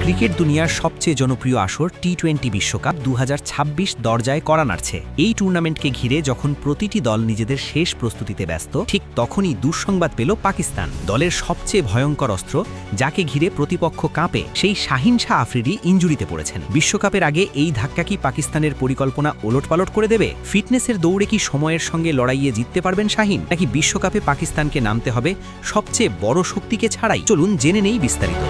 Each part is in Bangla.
ক্রিকেট দুনিয়ার সবচেয়ে জনপ্রিয় আসর টি-20 বিশ্বকাপ 2026 দরজায় কড়া নাড়ছে। এই টুর্নামেন্টকে ঘিরে যখন প্রতিটি দল নিজেদের শেষ প্রস্তুতিতে ব্যস্ত, ঠিক তখনই দুঃসংবাদ পেল পাকিস্তান। দলের সবচেয়ে ভয়ঙ্কর অস্ত্র, যাকে ঘিরে প্রতিপক্ষ কাঁপে, সেই শাহিন শাহ আফ্রিদি ইনজুরিতে পড়েছেন। বিশ্বকাপের আগে এই ধাক্কা কি পাকিস্তানের পরিকল্পনা ওলটপালট করে দেবে? ফিটনেসের দৌড়ে কি সময়ের সঙ্গে লড়াইয়ে জিততে পারবেন শাহিন, নাকি বিশ্বকাপে পাকিস্তানকে নামতে হবে সবচেয়ে বড় শক্তিকে ছাড়াই? চলুন জেনে নেই বিস্তারিত।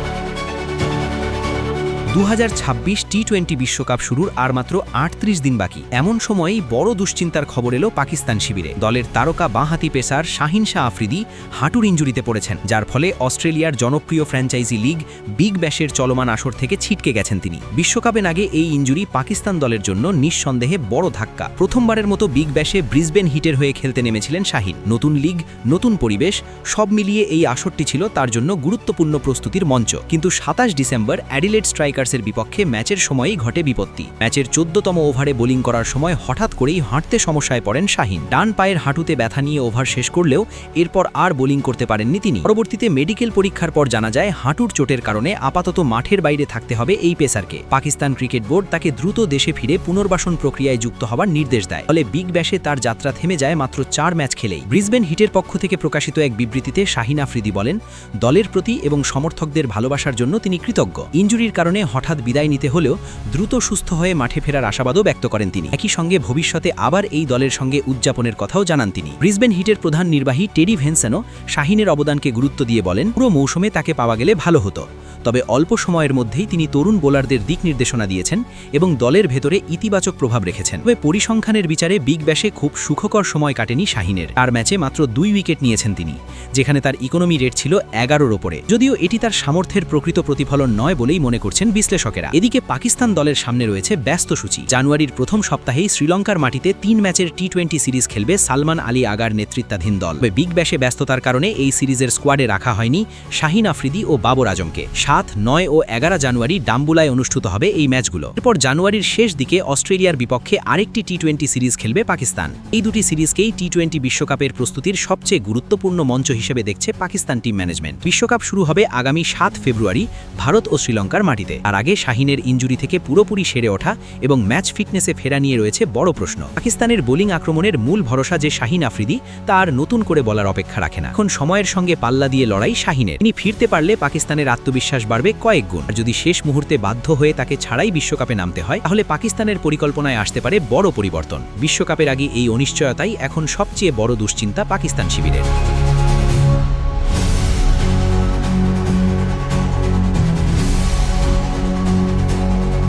2026 টি-20 বিশ্বকাপ শুরুর আর মাত্র 38 দিন বাকি। এমন সময়েই বড় দুশ্চিন্তার খবর এলো পাকিস্তান শিবিরে। দলের তারকা বাঁহাতি পেসার শাহিন শাহ আফ্রিদি হাঁটুর ইনজুরিতে পড়েছেন, যার ফলে অস্ট্রেলিয়ার জনপ্রিয় ফ্র্যাঞ্চাইজি লিগ বিগ ব্যাশের চলমান আসর থেকে ছিটকে গেছেন তিনি। বিশ্বকাপের আগে এই ইনজুরি পাকিস্তান দলের জন্য নিঃসন্দেহে বড় ধাক্কা। প্রথমবারের মতো বিগ ব্যাশে ব্রিসবেন হিটের হয়ে খেলতে নেমেছিলেন শাহিন। নতুন লিগ, নতুন পরিবেশ, সব মিলিয়ে এই আসরটি ছিল তার জন্য গুরুত্বপূর্ণ প্রস্তুতির মঞ্চ। কিন্তু 27 ডিসেম্বর অ্যাডিলেড স্ট্রাইকার্সের বিপক্ষে ম্যাচের সময়ই ঘটে বিপত্তি। ম্যাচের 14তম ওভারে বোলিং করার সময় হঠাৎ করেই হাঁটতে সমস্যায় পড়েন শাহিন। ডান পায়ের হাঁটুতে ব্যথা নিয়ে ওভার শেষ করলেও এরপর আর বোলিং করতে পারেননি তিনি। পরবর্তীতে মেডিকেল পরীক্ষার পর জানা যায় হাঁটুর চোটের কারণে আপাতত মাঠের বাইরে থাকতে হবে এই পেসারকে। পাকিস্তান ক্রিকেট বোর্ড তাকে দ্রুত দেশে ফিরে পুনর্বাসন প্রক্রিয়ায় যুক্ত হওয়ার নির্দেশ দেয়। ফলে বিগ ব্যাশে তার যাত্রা থেমে যায় মাত্র 4 ম্যাচ খেলেই। ব্রিসবেন হিটের পক্ষ থেকে প্রকাশিত এক বিবৃতিতে শাহিন আফ্রিদি বলেন, দলের প্রতি এবং সমর্থকদের ভালোবাসার জন্য তিনি কৃতজ্ঞ। ইনজুরির কারণে হঠাৎ বিদায় নিতে হলেও দ্রুত সুস্থ হয়ে মাঠে ফেরার আশাবাদও ব্যক্ত করেন তিনি। একই সঙ্গে ভবিষ্যতে আবার এই দলের সঙ্গে উদযাপনের কথাও জানান তিনি। ব্রিসবেন হিটের প্রধান নির্বাহী টেডি ভেনসেনও শাহিনের অবদানকে গুরুত্ব দিয়ে বলেন, পুরো মৌসুমে তাকে পাওয়া গেলে ভালো হতো, তবে অল্প সময়ের মধ্যেই তিনি তরুণ বোলারদের দিক নির্দেশনা দিয়েছেন এবং দলের ভেতরে ইতিবাচক প্রভাব রেখেছেন। তবে পরিসংখ্যানের বিচারে বিগ ব্যাশে খুব সুখকর সময় কাটেনি শাহিনের। আর ম্যাচে মাত্র 2 উইকেট নিয়েছেন তিনি, যেখানে তার ইকোনমি রেট ছিল 11-র ওপরে। যদিও এটি তার সামর্থ্যের প্রকৃত প্রতিফলন নয় বলেই মনে করছেন বিশ্লেষকেরা। এদিকে পাকিস্তান দলের সামনে রয়েছে ব্যস্ত সূচি। জানুয়ারির প্রথম সপ্তাহেই শ্রীলঙ্কার মাটিতে 3 ম্যাচের টি-20 সিরিজ খেলবে সালমান আলী আগার নেতৃত্বাধীন দল। তবে বিগ ব্যাশে ব্যস্ততার কারণে এই সিরিজের স্কোয়াডে রাখা হয়নি শাহিন আফ্রিদি ও বাবর আজমকে। 7, 9 ও 11 জানুয়ারি ডাম্বুলায় অনুষ্ঠিত হবে এই ম্যাচগুলো। এরপর জানুয়ারির শেষ দিকে অস্ট্রেলিয়ার বিপক্ষে আরেকটি টি-20 সিরিজ খেলবে পাকিস্তান। এই দুটি সিরিজকেই টি-20 বিশ্বকাপের প্রস্তুতির সবচেয়ে গুরুত্বপূর্ণ মঞ্চ হিসেবে দেখছে পাকিস্তান টিম ম্যানেজমেন্ট। বিশ্বকাপ শুরু হবে আগামী 7 ফেব্রুয়ারি ভারত ও শ্রীলঙ্কার মাটিতে। আর আগে শাহিনের ইনজুরি থেকে পুরোপুরি সেরে ওঠা এবং ম্যাচ ফিটনেসে ফেরা নিয়ে রয়েছে বড় প্রশ্ন। পাকিস্তানের বোলিং আক্রমণের মূল ভরসা যে শাহিন আফ্রিদি, তা আর নতুন করে বলার অপেক্ষা রাখে না। এখন সময়ের সঙ্গে পাল্লা দিয়ে লড়াই শাহিনের। তিনি ফিরতে পারলে পাকিস্তানের আত্মবিশ্বাস বাড়বে কয়েক গুণ। আর যদি শেষ মুহূর্তে বাধ্য হয়ে তাকে ছাড়াই বিশ্বকাপে নামতে হয়, তাহলে পাকিস্তানের পরিকল্পনায় আসতে পারে বড় পরিবর্তন। বিশ্বকাপের আগে এই অনিশ্চয়তাই এখন সবচেয়ে বড় দুশ্চিন্তা পাকিস্তান শিবিরের।